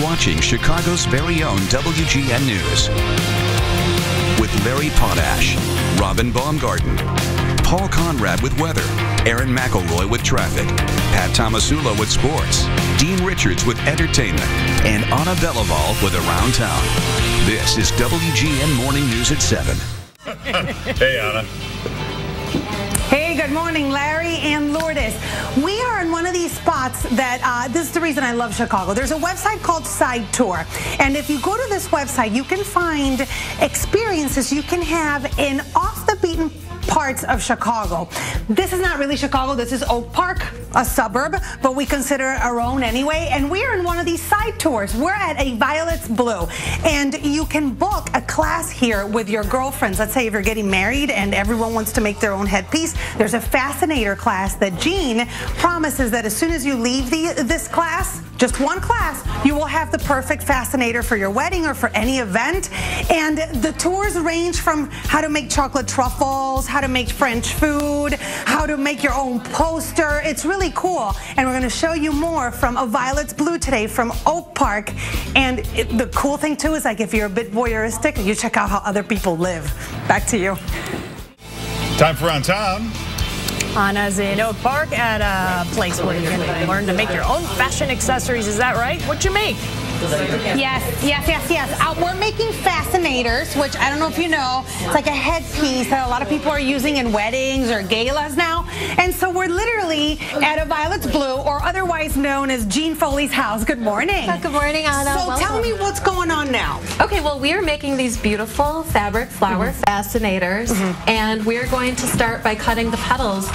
watching Chicago's very own WGN News. With Larry Potash, Robin Baumgarten, Paul Conrad with weather, Aaron McElroy with traffic, Pat Tomasula with sports, Dean Richards with entertainment, and Ana Belaval with Around Town. This is WGN Morning News at 7. Hey, Ana. Hey, good morning, Larry and Lourdes. We are in one of these spots that, this is the reason I love Chicago. There's a website called Side Tour. And if you go to this website, you can find experiences you can have in off the beaten parts of Chicago. This is not really Chicago. This is Oak Park, a suburb, but we consider it our own anyway. And we're in one of these side tours. We're at a Violet's Blue, and you can book a class here with your girlfriends. Let's say if you're getting married and everyone wants to make their own headpiece, there's a Fascinator class that Jean promises that as soon as you leave this class, just one class, you will have the perfect Fascinator for your wedding or for any event. And the tours range from how to make chocolate truffles, how to make French food, how to make your own poster. It's really cool. And we're going to show you more from a Violet's Blue today from Oak Park. And the cool thing too is, like, if you're a bit voyeuristic, you check out how other people live. Back to you. Time for On Time. Ana's in Oak Park at a place where you're going to learn to make your own fashion accessories. Is that right? What you make? Yes. We're making Fascinators, which I don't know if you know. It's like a headpiece that a lot of people are using in weddings or galas now. And so we're literally at a Violet's Blue, or otherwise known as Jean Foley's house. Good morning. Good morning, Ana. So tell me what's going on now. Okay, well, we are making these beautiful fabric flower Fascinators, and we're going to start by cutting the petals.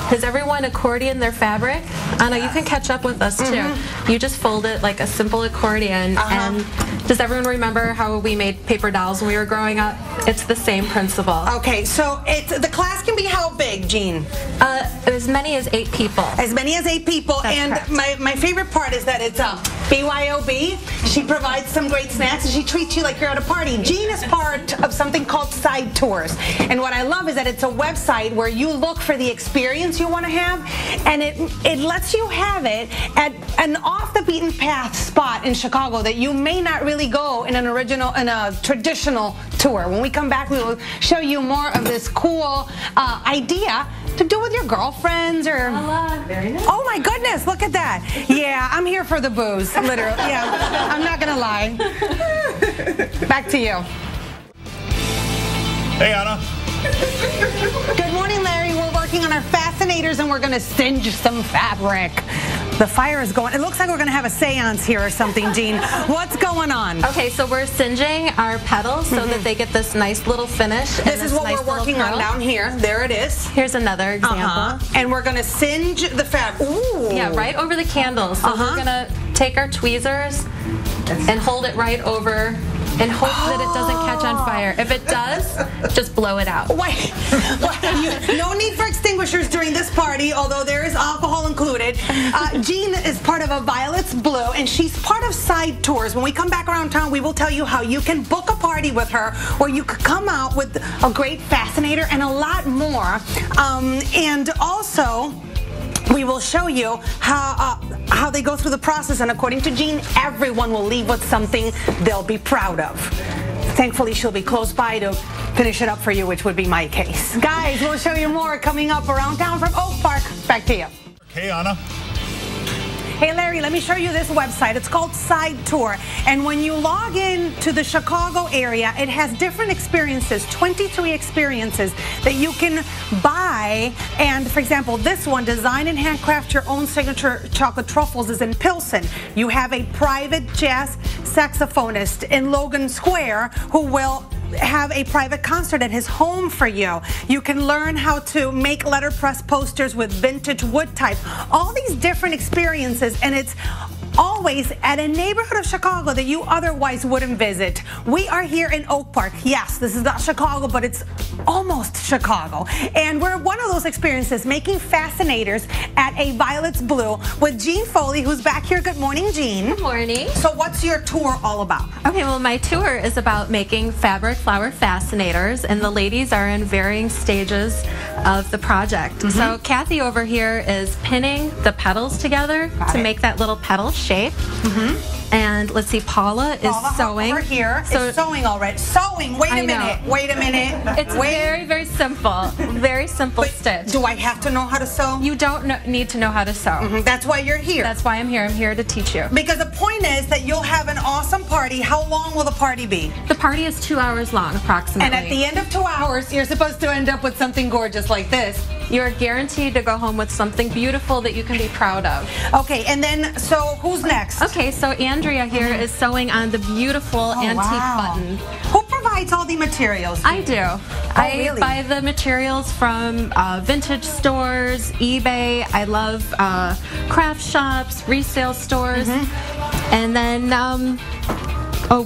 Has everyone accordion their fabric? Ana, you can catch up with us too. You just fold it like a simple accordion. And does everyone remember how we made paper dolls when we were growing up? It's the same principle. Okay, so the class can be how big, Jean? As many as 8 people. As many as 8 people. That's and correct. my favorite part is that it's BYOB. She provides some great snacks and she treats you like you're at a party. Jean is part of something called Side Tours. And what I love is that it's a website where you look for the experience you want to have, and it lets you have it at an off the beaten path spot in Chicago that you may not really go in a traditional tour. When we come back, we will show you more of this cool idea to do with your girlfriends or... Very nice. Oh my goodness, look at that. Yeah, I'm here for the booze, literally. Yeah, I'm not gonna lie. Back to you. Hey, Ana. Good morning, Larry. We're working on our Fascinators and we're gonna singe some fabric. The fire is going. It looks like we're gonna have a seance here or something, Jean. What's going on? Okay, so we're singeing our petals so that they get this nice little finish. This is what we're working on down here. There it is. Here's another example. And we're gonna singe the fabric. Ooh. Yeah, right over the candles. So we're gonna take our tweezers and hold it right over and hope that it doesn't catch on fire. If it does, just blow it out. Wait, no need for extinguishers during this party, although there is alcohol included. Jean is part of a Violet's Blue, and she's part of Side Tours. When we come back around town, we will tell you how you can book a party with her, where you could come out with a great Fascinator and a lot more. And also, we will show you how they go through the process, and according to Jean, everyone will leave with something they'll be proud of. Thankfully, she'll be close by to finish it up for you, which would be my case. Guys, we'll show you more coming up around town from Oak Park. Back to you. Hey, Ana. Hey, Larry, let me show you this website. It's called Side Tour. And when you log in to the Chicago area, it has different experiences, 23 experiences that you can buy. And for example, this one, design and handcraft your own signature chocolate truffles, is in Pilsen. You have a private jazz saxophonist in Logan Square who will have a private concert at his home for you. You can learn how to make letterpress posters with vintage wood type. All these different experiences, and it's always at a neighborhood of Chicago that you otherwise wouldn't visit. We are here in Oak Park. Yes, this is not Chicago, but it's almost Chicago. And we're one of those experiences, making Fascinators at a Violet's Blue with Jean Foley, who's back here. Good morning, Jean. Good morning. So what's your tour all about? Okay, well, my tour is about making fabric flower Fascinators, and the ladies are in varying stages of the project. So Kathy over here is pinning the petals together to make that little petal shape. And let's see, Paula is sewing. Over here is sewing already. Sewing. Wait a minute. Wait a minute. It's very, very simple. Very simple stitch. Do I have to know how to sew? You don't need to know how to sew. That's why you're here. That's why I'm here. I'm here to teach you. Because the point is that you'll have an awesome party. How long will the party be? The party is 2 hours long, approximately. And at the end of 2 hours, you're supposed to end up with something gorgeous like this. You're guaranteed to go home with something beautiful that you can be proud of. Okay, and then, so who's next? Okay, so Andrea here is sewing on the beautiful antique button. Who provides all the materials? I do. I really? buy the materials from vintage stores, eBay. I love craft shops, resale stores. And then,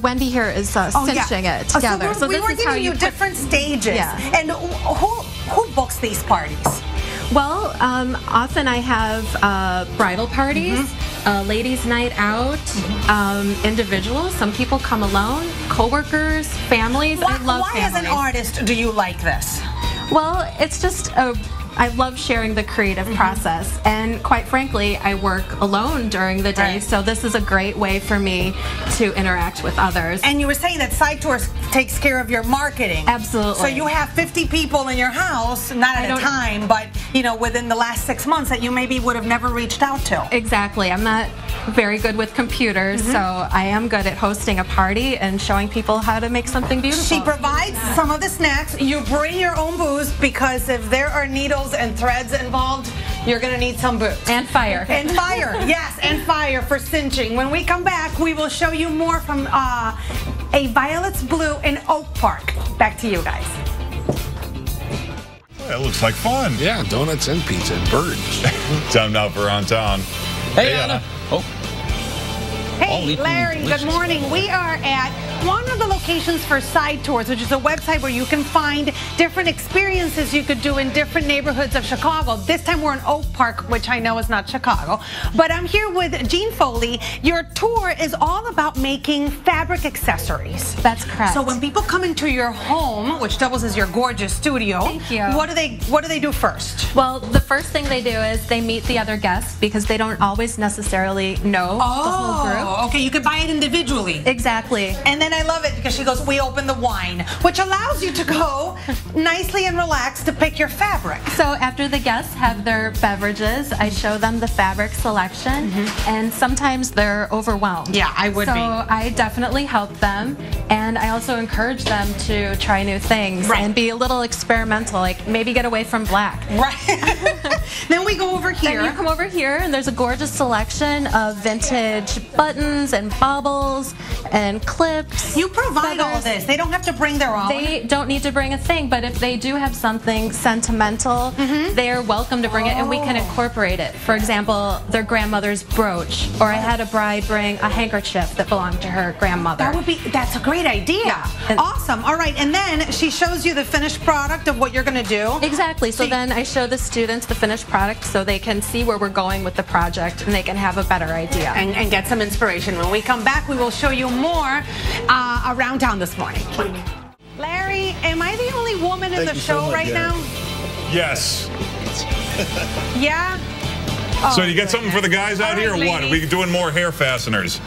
Wendy here is cinching it together. So we were giving you different stages. And who books these parties? Well, often I have bridal parties, ladies' night out, individuals. Some people come alone, coworkers, families. I love families. Why as an artist do you like this? Well, it's just I love sharing the creative process, and quite frankly, I work alone during the day, so this is a great way for me to interact with others. And you were saying that Side Tours takes care of your marketing. Absolutely. So you have 50 people in your house, not at a time, but you know, within the last 6 months that you maybe would have never reached out to. Exactly. I'm not very good with computers, so I am good at hosting a party and showing people how to make something beautiful. She provides some of the snacks. You bring your own booze, because if there are needles and threads involved, you're going to need some booze. And fire. And fire, yes, and fire for cinching. When we come back, we will show you more from a Violet's Blue in Oak Park. Back to you guys. That looks like fun. Yeah, donuts and pizza and birds. Time now for On Town. Hey, Anna. Oh. Hey, Larry, good morning. We are at one of the locations for Side Tours, which is a website where you can find different experiences you could do in different neighborhoods of Chicago. This time we're in Oak Park, which I know is not Chicago. But I'm here with Jean Foley. Your tour is all about making fabric accessories. That's correct. So when people come into your home, which doubles as your gorgeous studio, thank you. What do they do first? Well, the first thing they do is they meet the other guests, because they don't always necessarily know the whole group. Okay, you can buy it individually. Exactly. And then I love it because she goes, we open the wine, which allows you to go nicely and relaxed to pick your fabric. So after the guests have their beverages, I show them the fabric selection, and sometimes they're overwhelmed. Yeah, I would be. So I definitely help them, and I also encourage them to try new things and be a little experimental, like maybe get away from black. Right. Then we go over here. Then you come over here, and there's a gorgeous selection of vintage buttons and baubles and clips. You provide all this. They don't have to bring their own. They don't need to bring a thing, but if they do have something sentimental, they're welcome to bring it, and we can incorporate it. For example, their grandmother's brooch, or I had a bride bring a handkerchief that belonged to her grandmother. That's a great idea. Yeah. Awesome. All right, and then she shows you the finished product of what you're going to do. Exactly. So then I show the students the finished product so they can see where we're going with the project, and they can have a better idea. And get some inspiration. When we come back, we will show you more around town this morning. Larry, am I the only woman in the show right now? Yes. Yeah? So you get something for the guys out here, or what? Are we doing more hair fasteners?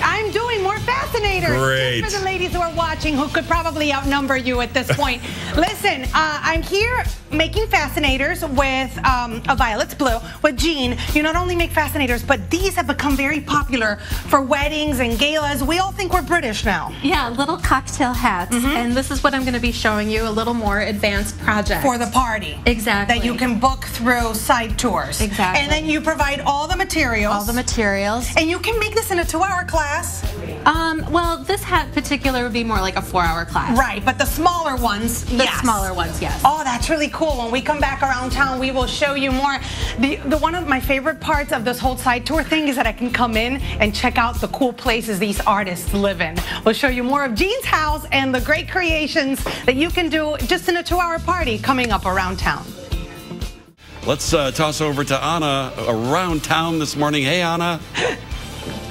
I'm doing more Fascinators. Great. Just for the ladies who are watching, who could probably outnumber you at this point. Listen, I'm here making Fascinators with a Violet's Blue with Jean. You not only make Fascinators, but these have become very popular for weddings and galas. We all think we're British now. Yeah, little cocktail hats. And this is what I'm going to be showing you, a little more advanced project. For the party. Exactly. That you can book through Side Tours. Exactly. And then you provide all the materials. All the materials. And you can make this in a 2-hour class. Well, this hat particular would be more like a 4-hour class. Right, but the smaller ones, The smaller ones, yes. Oh, that's really cool. When we come back around town, we will show you more. The one of my favorite parts of this whole Side Tour thing is that I can come in and check out the cool places these artists live in. We'll show you more of Jean's house and the great creations that you can do just in a 2-hour party coming up around town. Let's toss over to Ana around town this morning. Hey, Ana.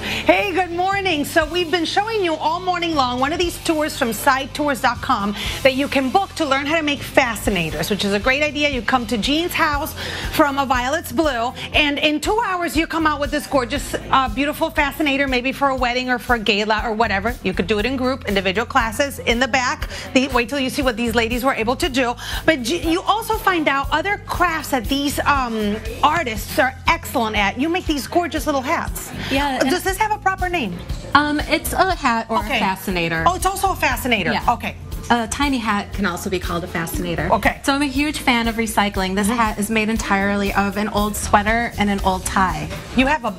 Hey, good morning. thing. So we've been showing you all morning long one of these tours from sidetours.com that you can book to learn how to make fascinators, which is a great idea. You come to Jean's house from A Violet's Blue, and in 2 hours you come out with this gorgeous, beautiful fascinator, maybe for a wedding or for a gala or whatever. You could do it in group, individual classes, in the back. Wait till you see what these ladies were able to do. But you also find out other crafts that these artists are excellent at. You make these gorgeous little hats. Yeah. Does this have a proper name? It's a hat or a fascinator. Oh, it's also a fascinator. Yeah. Okay. A tiny hat can also be called a fascinator. Okay. So I'm a huge fan of recycling. This hat is made entirely of an old sweater and an old tie. You have a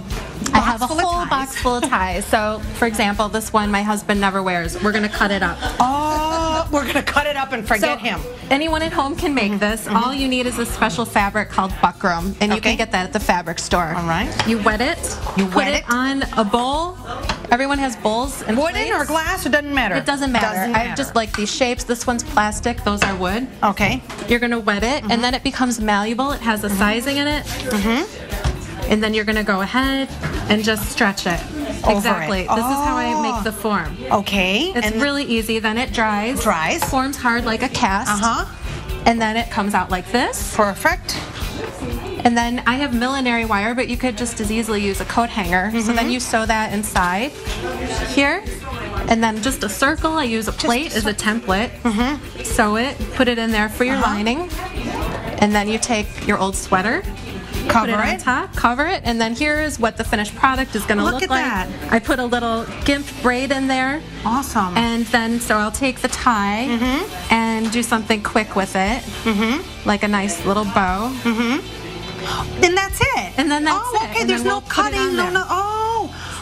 I have a whole box full of ties. So, for example, this one my husband never wears. We're going to cut it up. Oh, we're going to cut it up and forget him. Anyone at home can make this. All you need is a special fabric called buckram, and you can get that at the fabric store. All right. You wet it. You put it on a bowl. Everyone has bowls and wooden plates. or glass, it doesn't matter. It doesn't matter. I just like these shapes. This one's plastic. Those are wood. Okay. You're going to wet it, and then it becomes malleable. It has a sizing in it. And then you're going to go ahead and just stretch it. Exactly. This is how I make the form. Okay. It's really easy. Then it dries. Forms hard like a cast. And then it comes out like this. Perfect. And then I have millinery wire, but you could just as easily use a coat hanger. So then you sew that inside here. And then just a circle. I use a plate as a template. Sew it, put it in there for your lining. And then you take your old sweater. Put it on top, cover it, and then here is what the finished product is going to look like. That. I put a little gimp braid in there. Awesome. And then, so I'll take the tie and do something quick with it, like a nice little bow. And that's it. And then that's it. Okay, And there's then no we'll put it cutting, on there.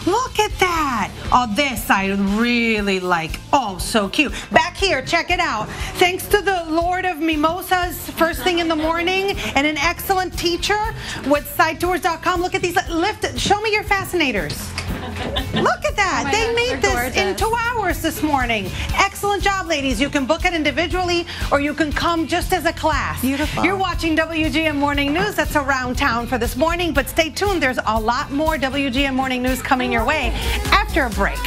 Look at that. Oh, this I really like. Oh, so cute. Back here, check it out. Thanks to the Lord of Mimosas first thing in the morning and an excellent teacher with sidetours.com. Look at these. Show me your fascinators. Look at that. They made this in 2 hours this morning. Excellent job, ladies. You can book it individually or you can come just as a class. Beautiful. You're watching WGN Morning News. That's around town for this morning, but stay tuned. There's a lot more WGN Morning News coming your way after a break.